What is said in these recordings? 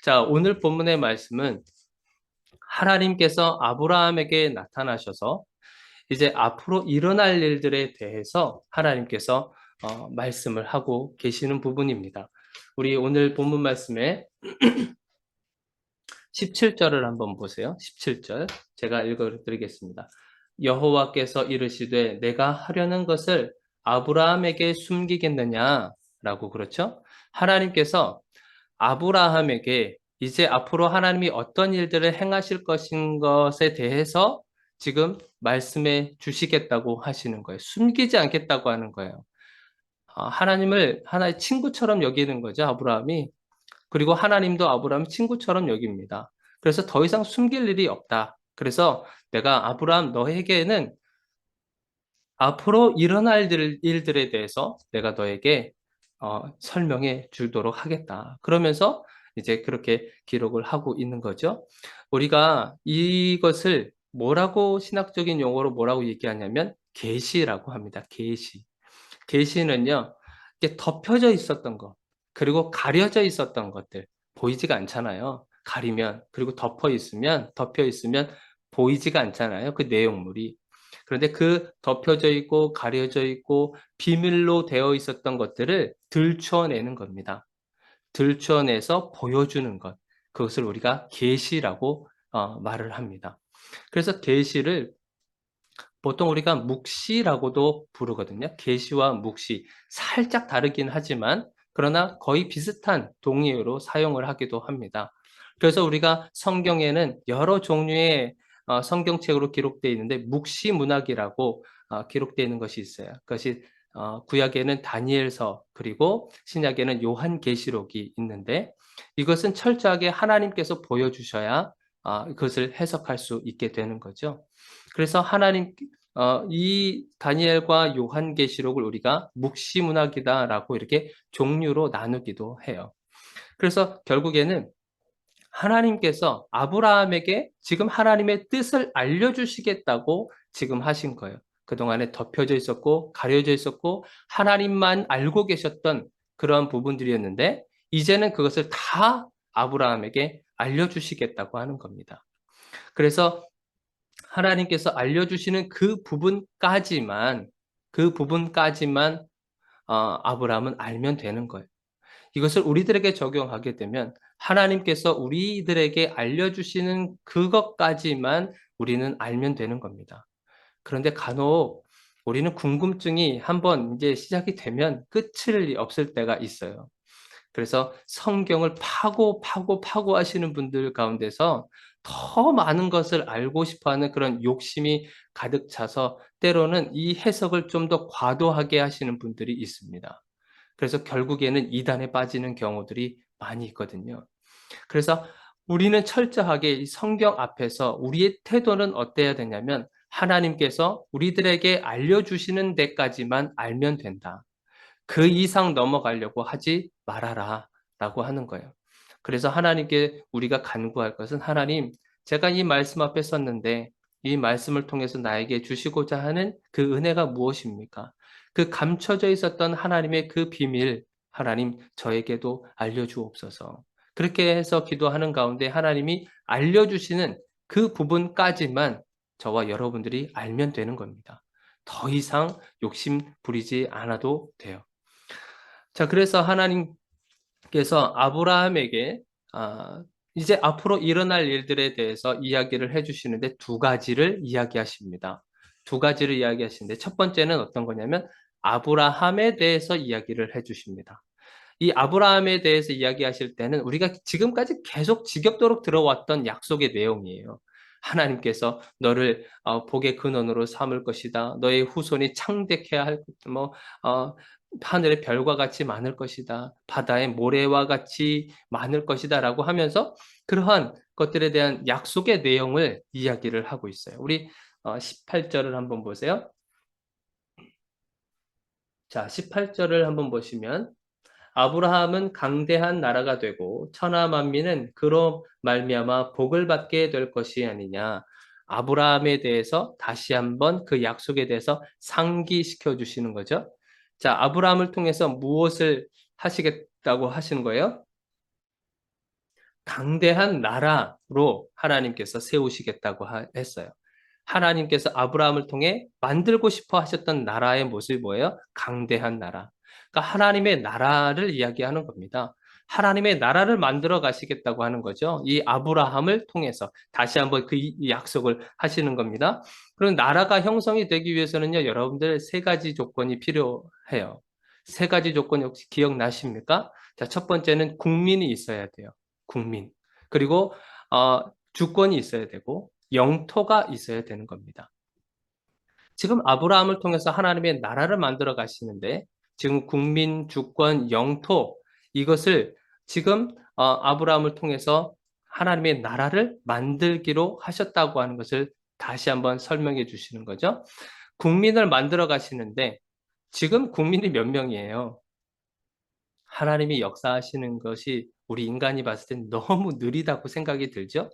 자, 오늘 본문의 말씀은 하나님께서 아브라함에게 나타나셔서 이제 앞으로 일어날 일들에 대해서 하나님께서 말씀을 하고 계시는 부분입니다. 우리 오늘 본문 말씀에 17절을 한번 보세요. 17절 제가 읽어드리겠습니다. 여호와께서 이르시되 내가 하려는 것을 아브라함에게 숨기겠느냐? 라고 그렇죠? 하나님께서 아브라함에게 이제 앞으로 하나님이 어떤 일들을 행하실 것인 것에 대해서 지금 말씀해 주시겠다고 하시는 거예요. 숨기지 않겠다고 하는 거예요. 하나님을 하나의 친구처럼 여기는 거죠, 아브라함이. 그리고 하나님도 아브라함 친구처럼 여깁니다. 그래서 더 이상 숨길 일이 없다. 그래서 내가 아브라함 너에게는 앞으로 일어날 일들에 대해서 내가 너에게 설명해 주도록 하겠다. 그러면서 이제 그렇게 기록을 하고 있는 거죠. 우리가 이것을 뭐라고 신학적인 용어로 뭐라고 얘기하냐면 계시라고 합니다. 계시. 계시는요, 이게 덮여져 있었던 것, 그리고 가려져 있었던 것들, 보이지가 않잖아요. 가리면, 그리고 덮여 있으면 보이지가 않잖아요. 그 내용물이. 그런데 그 덮여져 있고, 가려져 있고, 비밀로 되어 있었던 것들을 들추어내는 겁니다. 들추어내서 보여주는 것. 그것을 우리가 계시라고 말을 합니다. 그래서 계시를 보통 우리가 묵시라고도 부르거든요. 계시와 묵시 살짝 다르긴 하지만 그러나 거의 비슷한 동의어로 사용을 하기도 합니다. 그래서 우리가 성경에는 여러 종류의 성경책으로 기록되어 있는데 묵시 문학이라고 기록되어 있는 것이 있어요. 그것이 구약에는 다니엘서 그리고 신약에는 요한계시록이 있는데 이것은 철저하게 하나님께서 보여주셔야 그것을 해석할 수 있게 되는 거죠. 그래서 이 다니엘과 요한계시록을 우리가 묵시문학이다라고 이렇게 종류로 나누기도 해요. 그래서 결국에는 하나님께서 아브라함에게 지금 하나님의 뜻을 알려주시겠다고 지금 하신 거예요. 그동안에 덮여져 있었고, 가려져 있었고, 하나님만 알고 계셨던 그런 부분들이었는데, 이제는 그것을 다 아브라함에게 알려주시겠다고 하는 겁니다. 그래서 하나님께서 알려주시는 그 부분까지만 아브라함은 알면 되는 거예요. 이것을 우리들에게 적용하게 되면 하나님께서 우리들에게 알려주시는 그것까지만 우리는 알면 되는 겁니다. 그런데 간혹 우리는 궁금증이 한번 이제 시작이 되면 끝을 없을 때가 있어요. 그래서 성경을 파고 하시는 분들 가운데서 더 많은 것을 알고 싶어 하는 그런 욕심이 가득 차서 때로는 이 해석을 좀 더 과도하게 하시는 분들이 있습니다. 그래서 결국에는 이단에 빠지는 경우들이 많이 있거든요. 그래서 우리는 철저하게 이 성경 앞에서 우리의 태도는 어때야 되냐면 하나님께서 우리들에게 알려주시는 데까지만 알면 된다. 그 이상 넘어가려고 하지 말아라 라고 하는 거예요. 그래서 하나님께 우리가 간구할 것은 하나님, 제가 이 말씀 앞에 섰는데 이 말씀을 통해서 나에게 주시고자 하는 그 은혜가 무엇입니까? 그 감춰져 있었던 하나님의 그 비밀, 하나님 저에게도 알려주옵소서. 그렇게 해서 기도하는 가운데 하나님이 알려주시는 그 부분까지만 저와 여러분들이 알면 되는 겁니다. 더 이상 욕심 부리지 않아도 돼요. 자, 그래서 하나님께서 아브라함에게 이제 앞으로 일어날 일들에 대해서 이야기를 해주시는데 두 가지를 이야기하십니다. 두 가지를 이야기하시는데 첫 번째는 어떤 거냐면 아브라함에 대해서 이야기를 해주십니다. 이 아브라함에 대해서 이야기하실 때는 우리가 지금까지 계속 지겹도록 들어왔던 약속의 내용이에요. 하나님께서 너를 복의 근원으로 삼을 것이다. 너의 후손이 창대케 뭐 하늘의 별과 같이 많을 것이다. 바다의 모래와 같이 많을 것이다. 라고 하면서 그러한 것들에 대한 약속의 내용을 이야기를 하고 있어요. 우리 18절을 한번 보세요. 자, 18절을 한번 보시면 아브라함은 강대한 나라가 되고 천하 만민은 그로 말미암아 복을 받게 될 것이 아니냐. 아브라함에 대해서 다시 한번 그 약속에 대해서 상기시켜 주시는 거죠. 자, 아브라함을 통해서 무엇을 하시겠다고 하시는 거예요? 강대한 나라로 하나님께서 세우시겠다고 했어요. 하나님께서 아브라함을 통해 만들고 싶어 하셨던 나라의 모습이 뭐예요? 강대한 나라. 그러니까 하나님의 나라를 이야기하는 겁니다. 하나님의 나라를 만들어 가시겠다고 하는 거죠. 이 아브라함을 통해서 다시 한번 그 약속을 하시는 겁니다. 그럼 나라가 형성이 되기 위해서는요, 여러분들 세 가지 조건이 필요해요. 세 가지 조건 혹시 기억나십니까? 자, 첫 번째는 국민이 있어야 돼요. 국민. 그리고 주권이 있어야 되고 영토가 있어야 되는 겁니다. 지금 아브라함을 통해서 하나님의 나라를 만들어 가시는데 지금 국민, 주권, 영토 이것을 지금 아브라함을 통해서 하나님의 나라를 만들기로 하셨다고 하는 것을 다시 한번 설명해 주시는 거죠. 국민을 만들어 가시는데 지금 국민이 몇 명이에요? 하나님이 역사하시는 것이 우리 인간이 봤을 땐 너무 느리다고 생각이 들죠?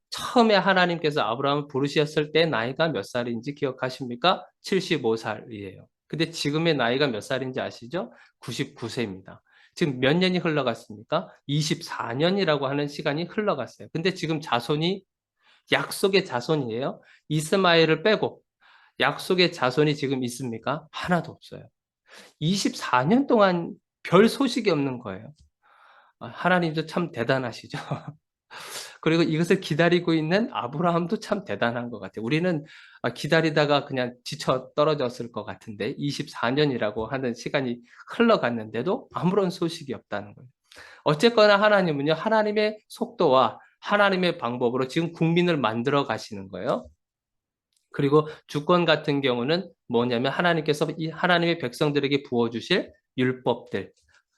처음에 하나님께서 아브라함을 부르셨을 때 나이가 몇 살인지 기억하십니까? 75살이에요. 근데 지금의 나이가 몇 살인지 아시죠? 99세입니다. 지금 몇 년이 흘러갔습니까? 24년이라고 하는 시간이 흘러갔어요. 근데 지금 자손이 약속의 자손이에요. 이스마엘을 빼고 약속의 자손이 지금 있습니까? 하나도 없어요. 24년 동안 별 소식이 없는 거예요. 하나님도 참 대단하시죠. 그리고 이것을 기다리고 있는 아브라함도 참 대단한 것 같아요. 우리는 기다리다가 그냥 지쳐 떨어졌을 것 같은데 24년이라고 하는 시간이 흘러갔는데도 아무런 소식이 없다는 거예요. 어쨌거나 하나님은요, 하나님의 속도와 하나님의 방법으로 지금 국민을 만들어 가시는 거예요. 그리고 주권 같은 경우는 뭐냐면 하나님께서 이 하나님의 백성들에게 부어주실 율법들,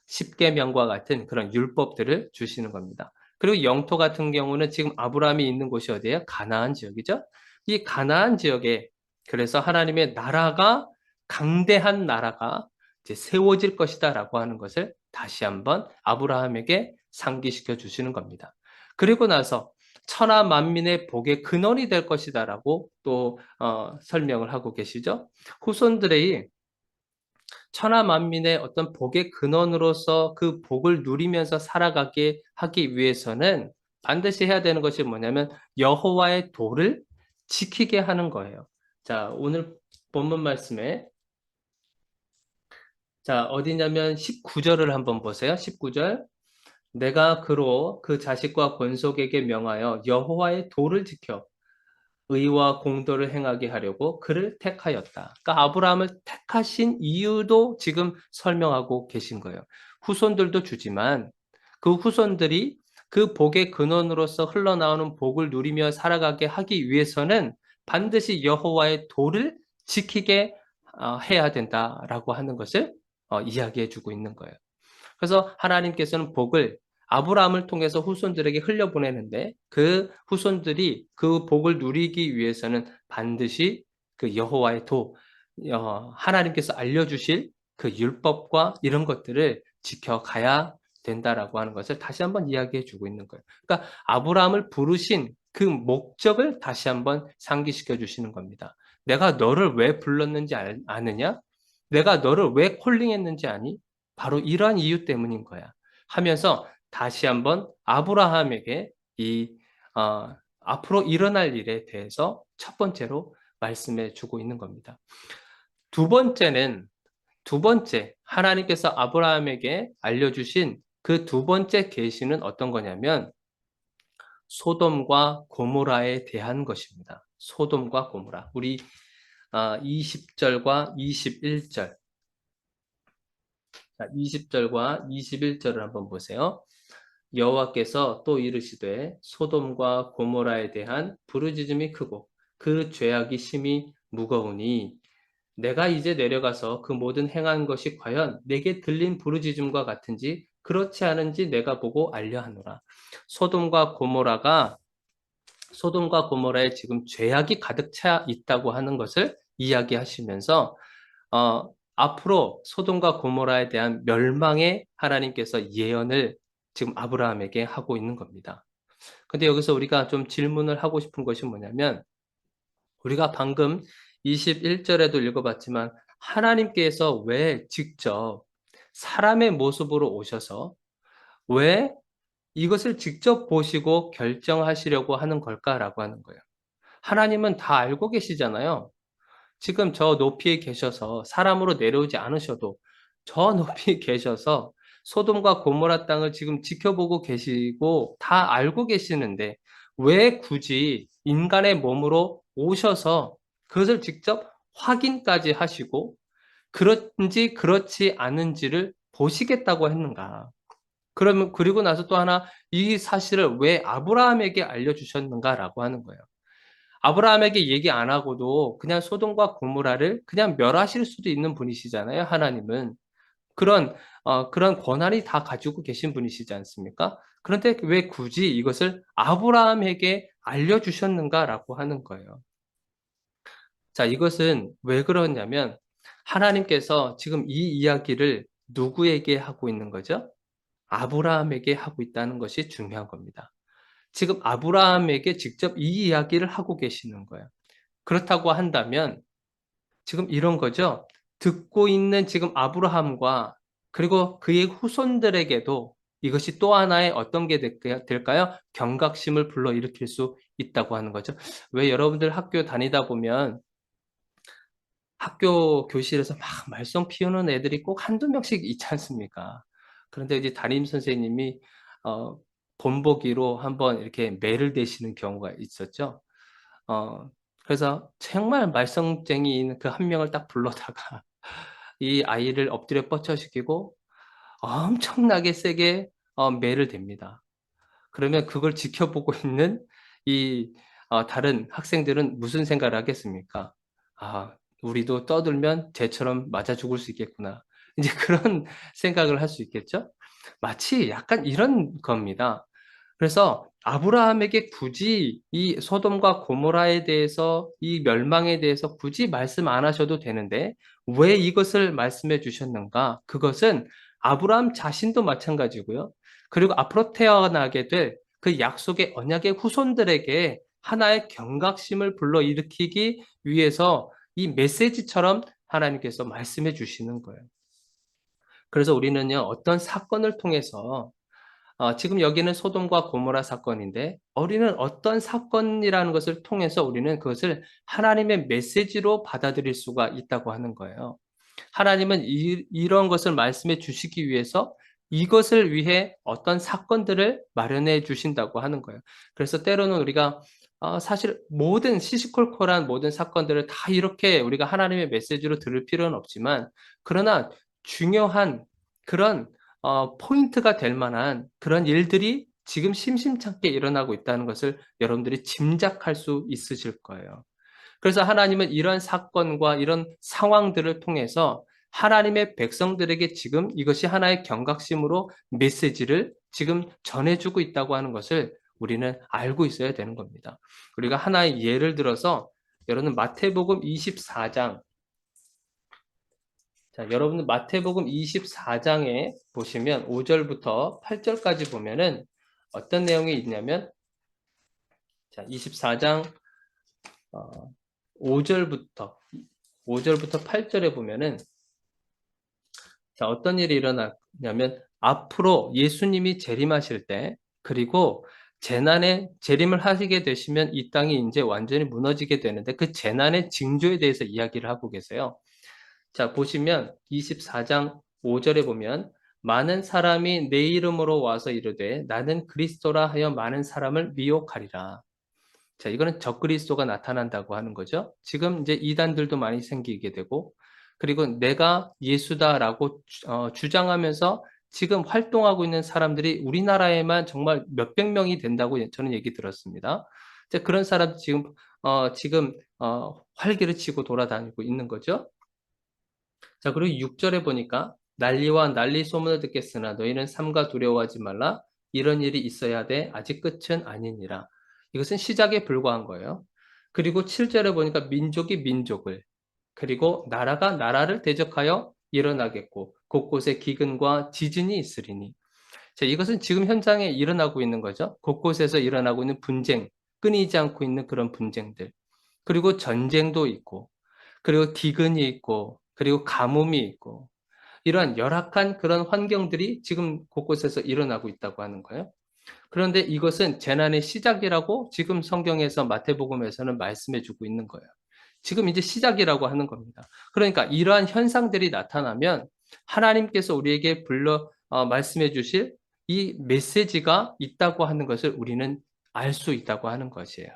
십계명과 같은 그런 율법들을 주시는 겁니다. 그리고 영토 같은 경우는 지금 아브라함이 있는 곳이 어디예요? 가나안 지역이죠. 이 가나안 지역에 그래서 하나님의 나라가 강대한 나라가 이제 세워질 것이다라고 하는 것을 다시 한번 아브라함에게 상기시켜 주시는 겁니다. 그리고 나서 천하 만민의 복의 근원이 될 것이다라고 또 설명을 하고 계시죠. 후손들의 천하 만민의 어떤 복의 근원으로서 그 복을 누리면서 살아가게 하기 위해서는 반드시 해야 되는 것이 뭐냐면 여호와의 도를 지키게 하는 거예요. 자, 오늘 본문 말씀에 자, 어디냐면 19절을 한번 보세요. 19절. 내가 그로 그 자식과 권속에게 명하여 여호와의 도를 지켜 의와 공도를 행하게 하려고 그를 택하였다. 그러니까 아브라함을 택하신 이유도 지금 설명하고 계신 거예요. 후손들도 주지만 그 후손들이 그 복의 근원으로서 흘러나오는 복을 누리며 살아가게 하기 위해서는 반드시 여호와의 도를 지키게 해야 된다라고 하는 것을 이야기해 주고 있는 거예요. 그래서 하나님께서는 복을 아브라함을 통해서 후손들에게 흘려보내는데 그 후손들이 그 복을 누리기 위해서는 반드시 그 여호와의 도, 하나님께서 알려주실 그 율법과 이런 것들을 지켜가야 된다라고 하는 것을 다시 한번 이야기해 주고 있는 거예요. 그러니까 아브라함을 부르신 그 목적을 다시 한번 상기시켜 주시는 겁니다. 내가 너를 왜 불렀는지 아느냐? 내가 너를 왜 콜링했는지 아니? 바로 이러한 이유 때문인 거야. 하면서 다시 한번 아브라함에게 이 앞으로 일어날 일에 대해서 첫 번째로 말씀해 주고 있는 겁니다. 두 번째 하나님께서 아브라함에게 알려주신 그 두 번째 계시는 어떤 거냐면 소돔과 고모라에 대한 것입니다. 소돔과 고모라. 우리 20절과 21절 20절과 21절을 한번 보세요. 여호와께서 또 이르시되 소돔과 고모라에 대한 부르짖음이 크고 그 죄악이 심히 무거우니 내가 이제 내려가서 그 모든 행한 것이 과연 내게 들린 부르짖음과 같은지 그렇지 않은지 내가 보고 알려하노라. 소돔과 고모라에 지금 죄악이 가득 차 있다고 하는 것을 이야기하시면서 앞으로 소돔과 고모라에 대한 멸망의 하나님께서 예언을 지금 아브라함에게 하고 있는 겁니다. 근데 여기서 우리가 좀 질문을 하고 싶은 것이 뭐냐면 우리가 방금 21절에도 읽어봤지만 하나님께서 왜 직접 사람의 모습으로 오셔서 왜 이것을 직접 보시고 결정하시려고 하는 걸까라고 하는 거예요. 하나님은 다 알고 계시잖아요. 지금 저 높이에 계셔서 사람으로 내려오지 않으셔도 저 높이에 계셔서 소돔과 고모라 땅을 지금 지켜보고 계시고 다 알고 계시는데 왜 굳이 인간의 몸으로 오셔서 그것을 직접 확인까지 하시고 그런지 그렇지 않은지를 보시겠다고 했는가? 그러면 그리고 나서 또 하나 이 사실을 왜 아브라함에게 알려주셨는가라고 하는 거예요. 아브라함에게 얘기 안 하고도 그냥 소돔과 고모라를 그냥 멸하실 수도 있는 분이시잖아요, 하나님은. 그런 권한이 다 가지고 계신 분이시지 않습니까? 그런데 왜 굳이 이것을 아브라함에게 알려주셨는가라고 하는 거예요. 자, 이것은 왜 그러냐면 하나님께서 지금 이 이야기를 누구에게 하고 있는 거죠? 아브라함에게 하고 있다는 것이 중요한 겁니다. 지금 아브라함에게 직접 이 이야기를 하고 계시는 거예요. 그렇다고 한다면 지금 이런 거죠. 듣고 있는 지금 아브라함과 그리고 그의 후손들에게도 이것이 또 하나의 어떤 게 될까요? 경각심을 불러일으킬 수 있다고 하는 거죠. 왜 여러분들 학교 다니다 보면 학교 교실에서 막 말썽 피우는 애들이 꼭 한두 명씩 있지 않습니까? 그런데 이제 담임 선생님이 어, 본보기로 한번 이렇게 매를 대시는 경우가 있었죠. 어, 그래서 정말 말썽쟁이인 그 한 명을 딱 불러다가 이 아이를 엎드려 뻗쳐시키고 엄청나게 세게 매를 댑니다. 그러면 그걸 지켜보고 있는 이 다른 학생들은 무슨 생각을 하겠습니까? 아, 우리도 떠들면 쟤처럼 맞아 죽을 수 있겠구나. 이제 그런 생각을 할 수 있겠죠? 마치 약간 이런 겁니다. 그래서 아브라함에게 굳이 이 소돔과 고모라에 대해서 이 멸망에 대해서 굳이 말씀 안 하셔도 되는데 왜 이것을 말씀해 주셨는가? 그것은 아브라함 자신도 마찬가지고요. 그리고 앞으로 태어나게 될 그 약속의 언약의 후손들에게 하나의 경각심을 불러일으키기 위해서 이 메시지처럼 하나님께서 말씀해 주시는 거예요. 그래서 우리는요, 어떤 사건을 통해서 지금 여기는 소돔과 고모라 사건인데 우리는 어떤 사건이라는 것을 통해서 우리는 그것을 하나님의 메시지로 받아들일 수가 있다고 하는 거예요. 하나님은 이런 것을 말씀해 주시기 위해서 이것을 위해 어떤 사건들을 마련해 주신다고 하는 거예요. 그래서 때로는 우리가 사실 모든 시시콜콜한 모든 사건들을 다 이렇게 우리가 하나님의 메시지로 들을 필요는 없지만 그러나 중요한 그런 포인트가 될 만한 그런 일들이 지금 심심찮게 일어나고 있다는 것을 여러분들이 짐작할 수 있으실 거예요. 그래서 하나님은 이런 사건과 이런 상황들을 통해서 하나님의 백성들에게 지금 이것이 하나의 경각심으로 메시지를 지금 전해주고 있다고 하는 것을 우리는 알고 있어야 되는 겁니다. 우리가 하나의 예를 들어서 여러분 마태복음 24장 자, 여러분들 마태복음 24장에 보시면 5절부터 8절까지 보면은 어떤 내용이 있냐면 자, 24장 5절부터 5절부터 8절에 보면은 자, 어떤 일이 일어나냐면 앞으로 예수님이 재림하실 때 그리고 재난에 재림을 하시게 되시면 이 땅이 이제 완전히 무너지게 되는데 그 재난의 징조에 대해서 이야기를 하고 계세요. 자, 보시면 24장 5절에 보면 많은 사람이 내 이름으로 와서 이르되 나는 그리스도라 하여 많은 사람을 미혹하리라. 자, 이거는 적그리스도가 나타난다고 하는 거죠. 지금 이제 이단들도 많이 생기게 되고, 그리고 내가 예수다라고 주장하면서 지금 활동하고 있는 사람들이 우리나라에만 정말 몇백 명이 된다고 저는 얘기 들었습니다. 자, 그런 사람 지금 활기를 치고 돌아다니고 있는 거죠. 자, 그리고 6절에 보니까 난리와 난리 소문을 듣겠으나 너희는 삼가 두려워하지 말라. 이런 일이 있어야 돼. 아직 끝은 아니니라. 이것은 시작에 불과한 거예요. 그리고 7절에 보니까 민족이 민족을, 그리고 나라가 나라를 대적하여 일어나겠고, 곳곳에 기근과 지진이 있으리니. 자, 이것은 지금 현장에 일어나고 있는 거죠. 곳곳에서 일어나고 있는 분쟁, 끊이지 않고 있는 그런 분쟁들. 그리고 전쟁도 있고, 그리고 기근이 있고, 그리고 가뭄이 있고, 이러한 열악한 그런 환경들이 지금 곳곳에서 일어나고 있다고 하는 거예요. 그런데 이것은 재난의 시작이라고 지금 성경에서 마태복음에서는 말씀해 주고 있는 거예요. 지금 이제 시작이라고 하는 겁니다. 그러니까 이러한 현상들이 나타나면 하나님께서 우리에게 말씀해 주실 이 메시지가 있다고 하는 것을 우리는 알 수 있다고 하는 것이에요.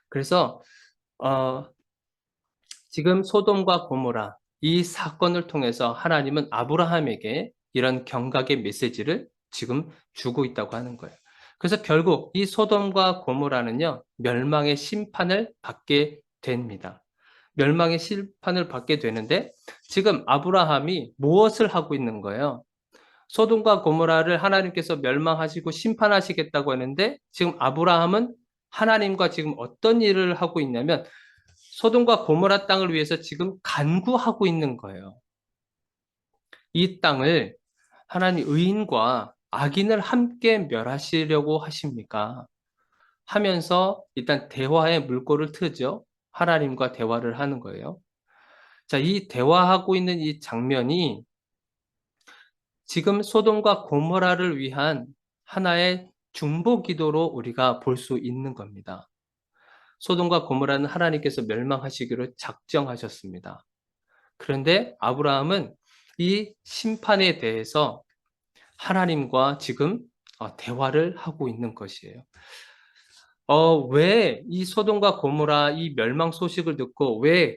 그래서 어, 지금 소돔과 고모라 이 사건을 통해서 하나님은 아브라함에게 이런 경각의 메시지를 지금 주고 있다고 하는 거예요. 그래서 결국 이 소돔과 고모라는요, 멸망의 심판을 받게 됩니다. 멸망의 심판을 받게 되는데 지금 아브라함이 무엇을 하고 있는 거예요? 소돔과 고모라를 하나님께서 멸망하시고 심판하시겠다고 했는데 지금 아브라함은 하나님과 지금 어떤 일을 하고 있냐면 소돔과 고모라 땅을 위해서 지금 간구하고 있는 거예요. 이 땅을 하나님 의인과 악인을 함께 멸하시려고 하십니까? 하면서 일단 대화의 물꼬를 트죠. 하나님과 대화를 하는 거예요. 자, 이 대화하고 있는 이 장면이 지금 소돔과 고모라를 위한 하나의 중보 기도로 우리가 볼 수 있는 겁니다. 소돔과 고모라는 하나님께서 멸망하시기로 작정하셨습니다. 그런데 아브라함은 이 심판에 대해서 하나님과 지금 대화를 하고 있는 것이에요. 왜 이 소돔과 고모라 이 멸망 소식을 듣고 왜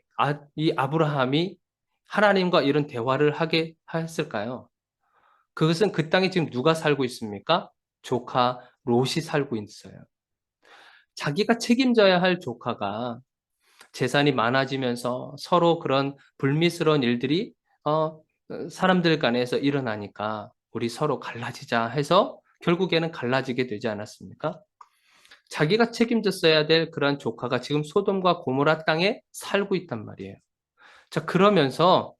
이 아브라함이 하나님과 이런 대화를 하게 했을까요? 그것은 그 땅에 지금 누가 살고 있습니까? 조카 롯이 살고 있어요. 자기가 책임져야 할 조카가 재산이 많아지면서 서로 그런 불미스러운 일들이 사람들 간에서 일어나니까 우리 서로 갈라지자 해서 결국에는 갈라지게 되지 않았습니까? 자기가 책임졌어야 될 그런 조카가 지금 소돔과 고모라 땅에 살고 있단 말이에요. 자, 그러면서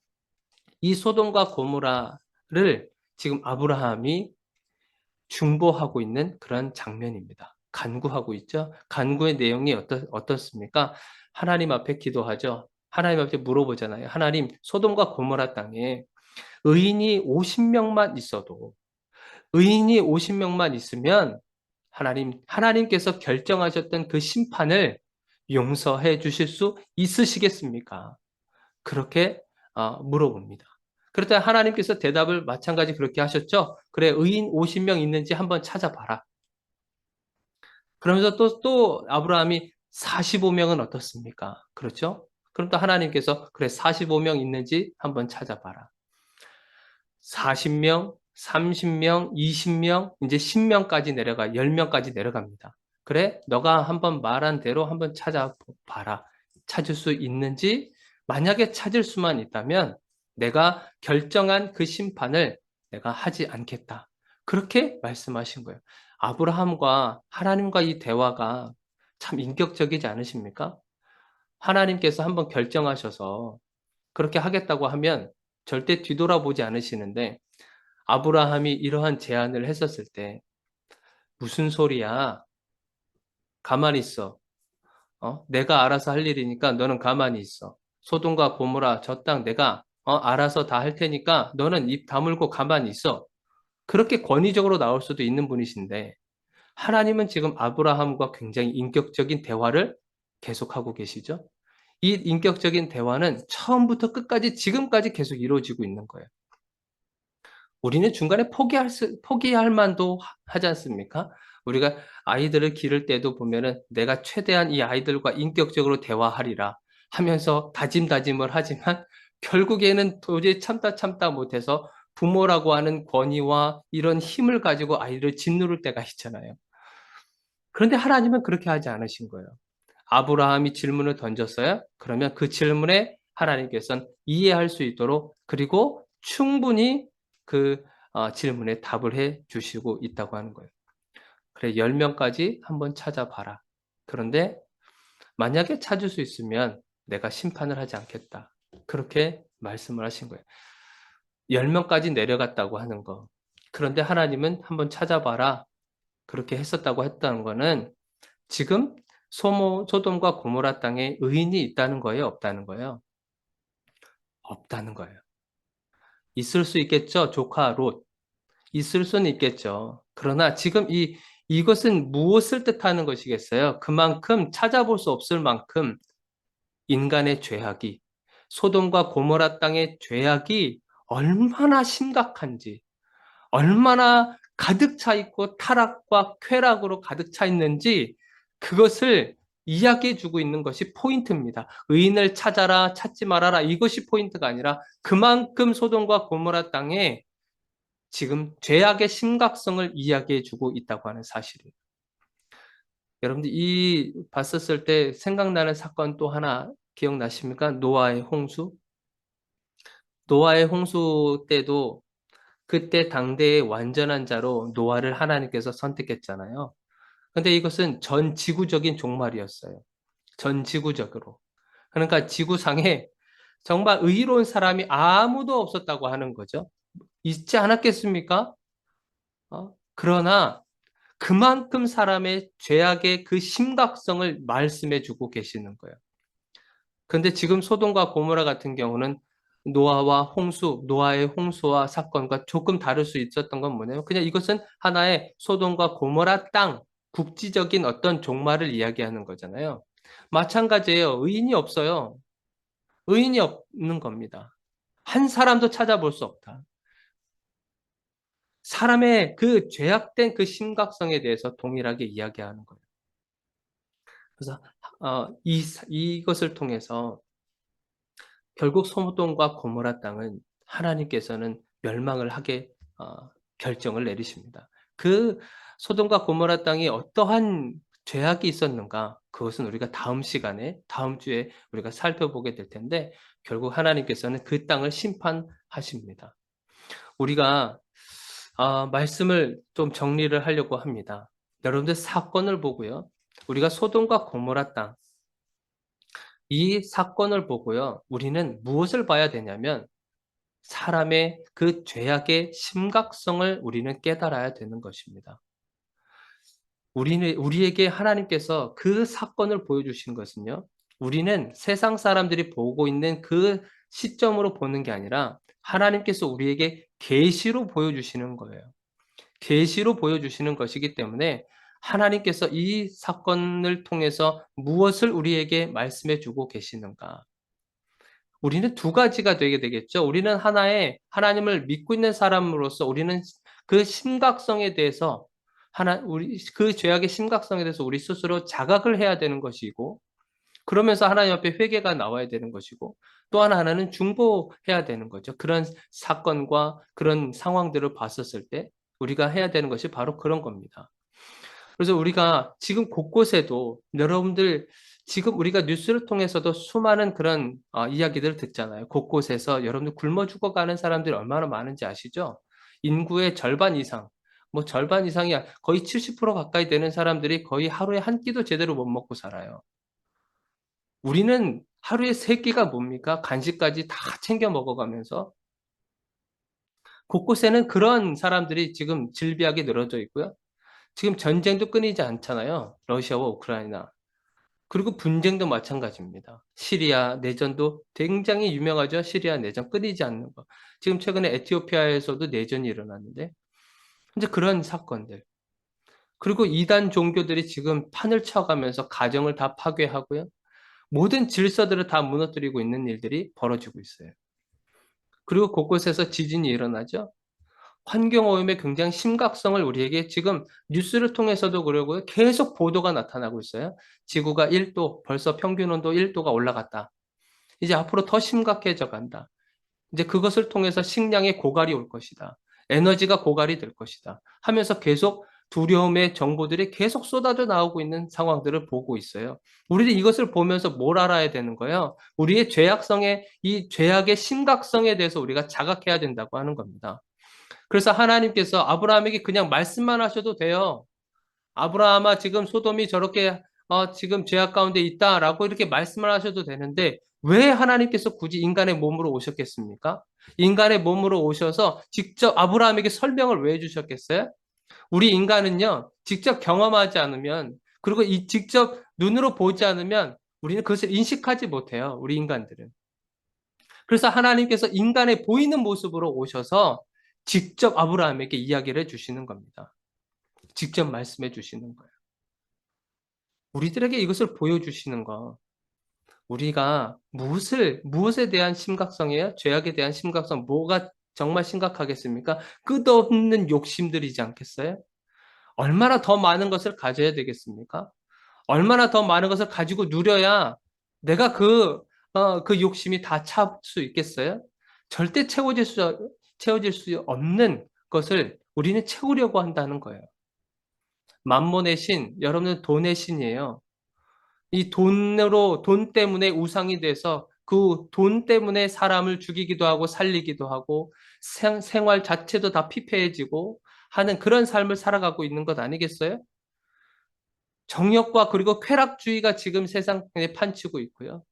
이 소돔과 고모라를 지금 아브라함이 중보하고 있는 그런 장면입니다. 간구하고 있죠. 간구의 내용이 어떻습니까? 하나님 앞에 기도하죠. 하나님 앞에 물어보잖아요. 하나님, 소돔과 고모라 땅에 의인이 50명만 있어도 의인이 50명만 있으면 하나님께서 결정하셨던 그 심판을 용서해 주실 수 있으시겠습니까? 그렇게 물어봅니다. 그랬더니 하나님께서 대답을 마찬가지 그렇게 하셨죠. 그래, 의인 50명 있는지 한번 찾아봐라. 그러면서 또 아브라함이 45명은 어떻습니까? 그렇죠? 그럼 또 하나님께서 그래, 45명 있는지 한번 찾아봐라. 40명, 30명, 20명, 이제 10명까지 내려가, 10명까지 내려갑니다. 그래, 너가 한번 말한 대로 한번 찾아봐라. 찾을 수 있는지, 만약에 찾을 수만 있다면 내가 결정한 그 심판을 내가 하지 않겠다. 그렇게 말씀하신 거예요. 아브라함과 하나님과 이 대화가 참 인격적이지 않으십니까? 하나님께서 한번 결정하셔서 그렇게 하겠다고 하면 절대 뒤돌아보지 않으시는데 아브라함이 이러한 제안을 했었을 때 무슨 소리야? 가만히 있어. 내가 알아서 할 일이니까 너는 가만히 있어. 소돔과 고모라 저 땅 내가 알아서 다 할 테니까 너는 입 다물고 가만히 있어. 그렇게 권위적으로 나올 수도 있는 분이신데 하나님은 지금 아브라함과 굉장히 인격적인 대화를 계속하고 계시죠. 이 인격적인 대화는 처음부터 끝까지 지금까지 계속 이루어지고 있는 거예요. 우리는 중간에 포기할 만도 하지 않습니까? 우리가 아이들을 기를 때도 보면은 내가 최대한 이 아이들과 인격적으로 대화하리라 하면서 다짐을 하지만 결국에는 도저히 참다 못해서 부모라고 하는 권위와 이런 힘을 가지고 아이를 짓누를 때가 있잖아요. 그런데 하나님은 그렇게 하지 않으신 거예요. 아브라함이 질문을 던졌어요. 그러면 그 질문에 하나님께서는 이해할 수 있도록 그리고 충분히 그 질문에 답을 해 주시고 있다고 하는 거예요. 그래, 10명까지 한번 찾아봐라. 그런데 만약에 찾을 수 있으면 내가 심판을 하지 않겠다. 그렇게 말씀을 하신 거예요. 10명까지 내려갔다고 하는 거. 그런데 하나님은 한번 찾아봐라. 그렇게 했다는 거는 지금 소돔과 고모라 땅에 의인이 있다는 거예요? 없다는 거예요? 없다는 거예요. 있을 수 있겠죠? 조카 롯. 있을 수는 있겠죠. 그러나 지금 이것은 무엇을 뜻하는 것이겠어요? 그만큼 찾아볼 수 없을 만큼 인간의 죄악이, 소돔과 고모라 땅의 죄악이 얼마나 심각한지, 얼마나 가득 차 있고 타락과 쾌락으로 가득 차 있는지 그것을 이야기해 주고 있는 것이 포인트입니다. 의인을 찾아라, 찾지 말아라. 이것이 포인트가 아니라 그만큼 소돔과 고모라 땅에 지금 죄악의 심각성을 이야기해 주고 있다고 하는 사실이에요. 여러분들 이 봤었을 때 생각나는 사건 또 하나 기억나십니까? 노아의 홍수? 노아의 홍수 때도 그때 당대의 완전한 자로 노아를 하나님께서 선택했잖아요. 근데 이것은 전 지구적인 종말이었어요. 전 지구적으로. 그러니까 지구상에 정말 의로운 사람이 아무도 없었다고 하는 거죠. 있지 않았겠습니까? 그러나 그만큼 사람의 죄악의 그 심각성을 말씀해 주고 계시는 거예요. 근데 지금 소돔과 고모라 같은 경우는 노아의 홍수와 사건과 조금 다를 수 있었던 건 뭐냐면 그냥 이것은 하나의 소돔과 고모라 땅, 국지적인 어떤 종말을 이야기하는 거잖아요. 마찬가지예요. 의인이 없어요. 의인이 없는 겁니다. 한 사람도 찾아볼 수 없다. 사람의 그 죄악된 그 심각성에 대해서 동일하게 이야기하는 거예요. 그래서 이것을 통해서 결국 소돔과 고모라 땅은 하나님께서는 멸망을 하게 결정을 내리십니다. 그 소돔과 고모라 땅이 어떠한 죄악이 있었는가? 그것은 우리가 다음 시간에, 다음 주에 우리가 살펴보게 될 텐데, 결국 하나님께서는 그 땅을 심판하십니다. 우리가 말씀을 좀 정리를 하려고 합니다. 여러분들 사건을 보고요. 우리가 소돔과 고모라 땅, 이 사건을 보고요. 우리는 무엇을 봐야 되냐면 사람의 그 죄악의 심각성을 우리는 깨달아야 되는 것입니다. 우리에게 하나님께서 그 사건을 보여주신 것은요. 우리는 세상 사람들이 보고 있는 그 시점으로 보는 게 아니라 하나님께서 우리에게 계시로 보여주시는 거예요. 계시로 보여주시는 것이기 때문에 하나님께서 이 사건을 통해서 무엇을 우리에게 말씀해 주고 계시는가? 우리는 두 가지가 되게 되겠죠. 우리는 하나의 하나님을 믿고 있는 사람으로서 우리는 그 심각성에 대해서 그 죄악의 심각성에 대해서 우리 스스로 자각을 해야 되는 것이고, 그러면서 하나님 앞에 회개가 나와야 되는 것이고, 또 하나는 중보해야 되는 거죠. 그런 사건과 그런 상황들을 봤었을 때 우리가 해야 되는 것이 바로 그런 겁니다. 그래서 우리가 지금 곳곳에도 여러분들 지금 우리가 뉴스를 통해서도 수많은 그런 이야기들을 듣잖아요. 곳곳에서 여러분들 굶어 죽어가는 사람들이 얼마나 많은지 아시죠? 인구의 절반 이상, 뭐 절반 이상이 거의 70% 가까이 되는 사람들이 거의 하루에 한 끼도 제대로 못 먹고 살아요. 우리는 하루에 세 끼가 뭡니까? 간식까지 다 챙겨 먹어가면서 곳곳에는 그런 사람들이 지금 질비하게 늘어져 있고요. 지금 전쟁도 끊이지 않잖아요. 러시아와 우크라이나. 그리고 분쟁도 마찬가지입니다. 시리아 내전도 굉장히 유명하죠. 시리아 내전 끊이지 않는 거. 지금 최근에 에티오피아에서도 내전이 일어났는데 이제 그런 사건들. 그리고 이단 종교들이 지금 판을 쳐가면서 가정을 다 파괴하고요. 모든 질서들을 다 무너뜨리고 있는 일들이 벌어지고 있어요. 그리고 곳곳에서 지진이 일어나죠. 환경오염의 굉장히 심각성을 우리에게 지금 뉴스를 통해서도 그러고요. 계속 보도가 나타나고 있어요. 지구가 1도, 벌써 평균 온도 1도가 올라갔다. 이제 앞으로 더 심각해져 간다. 이제 그것을 통해서 식량의 고갈이 올 것이다. 에너지가 고갈이 될 것이다. 하면서 계속 두려움의 정보들이 계속 쏟아져 나오고 있는 상황들을 보고 있어요. 우리는 이것을 보면서 뭘 알아야 되는 거예요? 우리의 이 죄악의 심각성에 대해서 우리가 자각해야 된다고 하는 겁니다. 그래서 하나님께서 아브라함에게 그냥 말씀만 하셔도 돼요. 아브라함아, 지금 소돔이 저렇게 지금 죄악 가운데 있다라고 이렇게 말씀을 하셔도 되는데 왜 하나님께서 굳이 인간의 몸으로 오셨겠습니까? 인간의 몸으로 오셔서 직접 아브라함에게 설명을 왜 해주셨겠어요? 우리 인간은요, 직접 경험하지 않으면, 그리고 직접 눈으로 보지 않으면 우리는 그것을 인식하지 못해요. 우리 인간들은. 그래서 하나님께서 인간의 보이는 모습으로 오셔서 직접 아브라함에게 이야기를 해주시는 겁니다. 직접 말씀해 주시는 거예요. 우리들에게 이것을 보여주시는 거. 우리가 무엇에 대한 심각성이에요? 죄악에 대한 심각성, 뭐가 정말 심각하겠습니까? 끝없는 욕심들이지 않겠어요? 얼마나 더 많은 것을 가져야 되겠습니까? 얼마나 더 많은 것을 가지고 누려야 내가 그 욕심이 다 찰 수 있겠어요? 절대 채워질 수 없는 것을 우리는 채우려고 한다는 거예요. 만몬의 신, 여러분은 돈의 신이에요. 이 돈 때문에 우상이 돼서 그 돈 때문에 사람을 죽이기도 하고 살리기도 하고 생활 자체도 다 피폐해지고 하는 그런 삶을 살아가고 있는 것 아니겠어요? 정욕과 그리고 쾌락주의가 지금 세상에 판치고 있고요.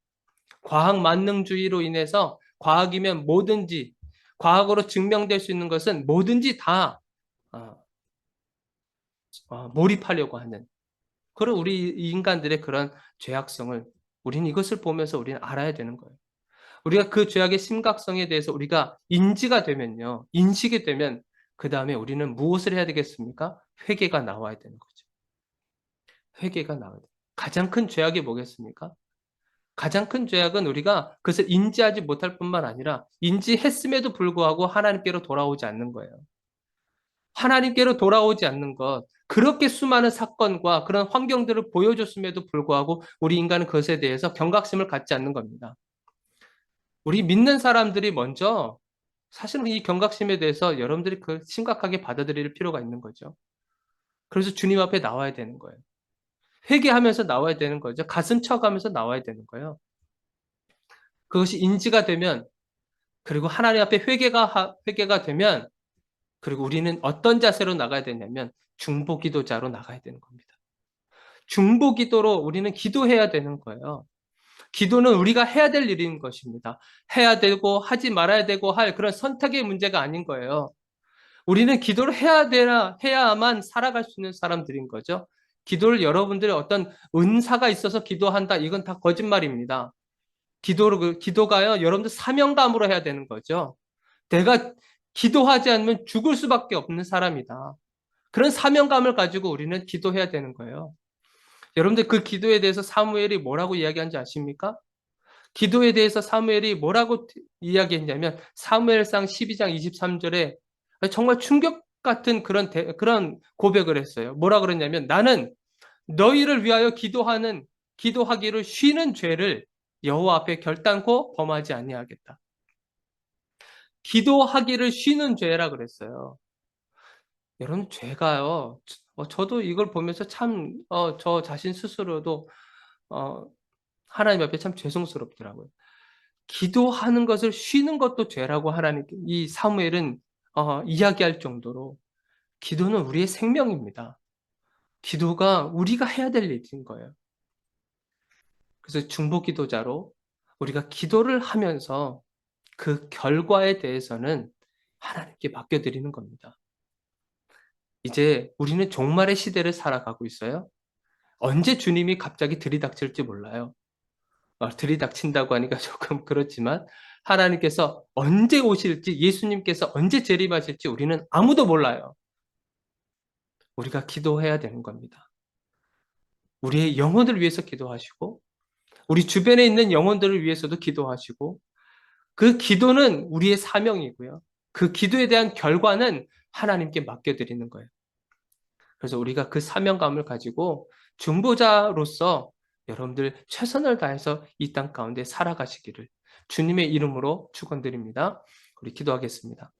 과학 만능주의로 인해서 과학이면 뭐든지, 과학으로 증명될 수 있는 것은 뭐든지 다 어, 몰입하려고 하는 그런 우리 인간들의 그런 죄악성을 우리는 이것을 보면서 우리는 알아야 되는 거예요. 우리가 그 죄악의 심각성에 대해서 우리가 인지가 되면요. 인식이 되면 그 다음에 우리는 무엇을 해야 되겠습니까? 회개가 나와야 되는 거죠. 회개가 나와야 돼요. 가장 큰 죄악이 뭐겠습니까? 가장 큰 죄악은 우리가 그것을 인지하지 못할 뿐만 아니라 인지했음에도 불구하고 하나님께로 돌아오지 않는 거예요. 하나님께로 돌아오지 않는 것. 그렇게 수많은 사건과 그런 환경들을 보여줬음에도 불구하고 우리 인간은 그것에 대해서 경각심을 갖지 않는 겁니다. 우리 믿는 사람들이 먼저 사실은 이 경각심에 대해서 여러분들이 그 심각하게 받아들일 필요가 있는 거죠. 그래서 주님 앞에 나와야 되는 거예요. 회개하면서 나와야 되는 거죠. 가슴 쳐가면서 나와야 되는 거예요. 그것이 인지가 되면 그리고 하나님 앞에 회개가 되면 그리고 우리는 어떤 자세로 나가야 되냐면 중보 기도자로 나가야 되는 겁니다. 중보 기도로 우리는 기도해야 되는 거예요. 기도는 우리가 해야 될 일인 것입니다. 해야 되고 하지 말아야 되고 할 그런 선택의 문제가 아닌 거예요. 우리는 기도를 해야만 살아갈 수 있는 사람들인 거죠. 기도를 여러분들의 어떤 은사가 있어서 기도한다. 이건 다 거짓말입니다. 기도가요, 여러분들 사명감으로 해야 되는 거죠. 내가 기도하지 않으면 죽을 수밖에 없는 사람이다. 그런 사명감을 가지고 우리는 기도해야 되는 거예요. 여러분들 그 기도에 대해서 사무엘이 뭐라고 이야기한지 아십니까? 기도에 대해서 사무엘이 뭐라고 이야기했냐면 사무엘상 12장 23절에 정말 충격 같은 그런 고백을 했어요. 뭐라 그랬냐면 나는 너희를 위하여 기도하기를 쉬는 죄를 여호와 앞에 결단코 범하지 아니하겠다. 기도하기를 쉬는 죄라 그랬어요. 여러분 죄가요. 저도 이걸 보면서 참 저 자신 스스로도 어, 하나님 앞에 참 죄송스럽더라고요. 기도하는 것을 쉬는 것도 죄라고 이 사무엘은 이야기할 정도로 기도는 우리의 생명입니다. 기도가 우리가 해야 될 일인 거예요. 그래서 중보 기도자로 우리가 기도를 하면서 그 결과에 대해서는 하나님께 맡겨드리는 겁니다. 이제 우리는 종말의 시대를 살아가고 있어요. 언제 주님이 갑자기 들이닥칠지 몰라요. 들이닥친다고 하니까 조금 그렇지만 하나님께서 언제 오실지 예수님께서 언제 재림하실지 우리는 아무도 몰라요. 우리가 기도해야 되는 겁니다. 우리의 영혼을 위해서 기도하시고 우리 주변에 있는 영혼들을 위해서도 기도하시고 그 기도는 우리의 사명이고요. 그 기도에 대한 결과는 하나님께 맡겨드리는 거예요. 그래서 우리가 그 사명감을 가지고 중보자로서 여러분들 최선을 다해서 이 땅 가운데 살아가시기를 주님의 이름으로 축원드립니다. 우리 기도하겠습니다.